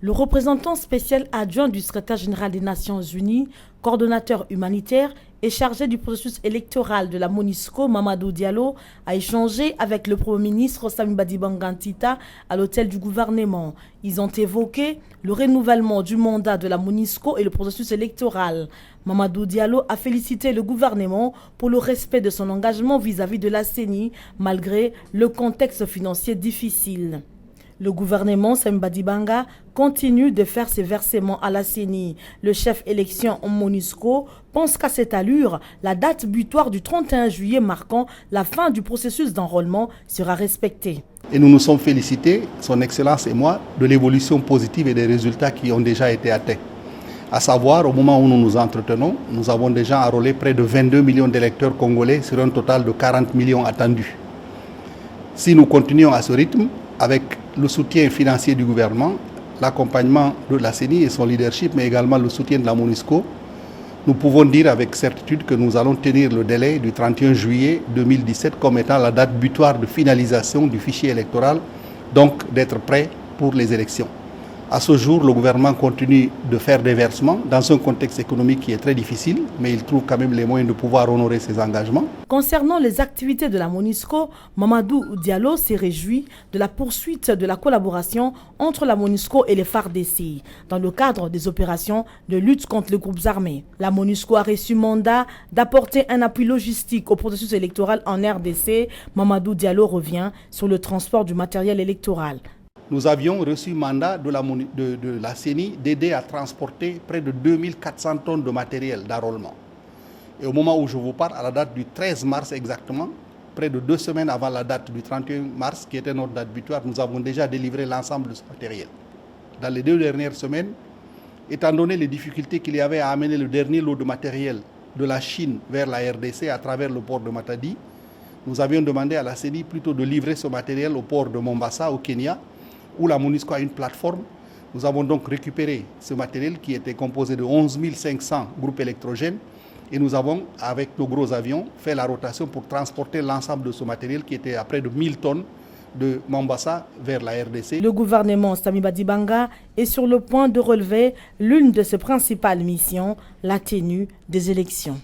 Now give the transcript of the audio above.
Le représentant spécial adjoint du secrétaire général des Nations Unies, coordonnateur humanitaire et chargé du processus électoral de la MONUSCO, Mamadou Diallo, a échangé avec le Premier ministre Samy Badibanga Ntita à l'hôtel du gouvernement. Ils ont évoqué le renouvellement du mandat de la MONUSCO et le processus électoral. Mamadou Diallo a félicité le gouvernement pour le respect de son engagement vis-à-vis de la CENI, malgré le contexte financier difficile. Le gouvernement Samy Badibanga continue de faire ses versements à la CENI. Le chef élection en MONUSCO pense qu'à cette allure, la date butoir du 31 juillet marquant la fin du processus d'enrôlement sera respectée. Et nous nous sommes félicités, son Excellence et moi, de l'évolution positive et des résultats qui ont déjà été atteints. À savoir, au moment où nous nous entretenons, nous avons déjà enrôlé près de 22 millions d'électeurs congolais sur un total de 40 millions attendus. Si nous continuons à ce rythme, avec le soutien financier du gouvernement, l'accompagnement de la CENI et son leadership, mais également le soutien de la MONUSCO, nous pouvons dire avec certitude que nous allons tenir le délai du 31 juillet 2017 comme étant la date butoir de finalisation du fichier électoral, donc d'être prêt pour les élections. À ce jour, le gouvernement continue de faire des versements dans un contexte économique qui est très difficile, mais il trouve quand même les moyens de pouvoir honorer ses engagements. Concernant les activités de la MONUSCO, Mamadou Diallo s'est réjoui de la poursuite de la collaboration entre la MONUSCO et les FARDC dans le cadre des opérations de lutte contre les groupes armés. La MONUSCO a reçu mandat d'apporter un appui logistique au processus électoral en RDC. Mamadou Diallo revient sur le transport du matériel électoral. Nous avions reçu mandat de la CENI d'aider à transporter près de 2400 tonnes de matériel d'enrôlement. Et au moment où je vous parle, à la date du 13 mars exactement, près de 2 semaines avant la date du 31 mars, qui était notre date butoir, nous avons déjà délivré l'ensemble de ce matériel. Dans les 2 dernières semaines, étant donné les difficultés qu'il y avait à amener le dernier lot de matériel de la Chine vers la RDC à travers le port de Matadi, nous avions demandé à la CENI plutôt de livrer ce matériel au port de Mombasa, au Kenya, où la MONUSCO a une plateforme. Nous avons donc récupéré ce matériel qui était composé de 11 500 groupes électrogènes et nous avons, avec nos gros avions, fait la rotation pour transporter l'ensemble de ce matériel qui était à près de 1000 tonnes de Mombasa vers la RDC. Le gouvernement Samy Badibanga est sur le point de relever l'une de ses principales missions, la tenue des élections.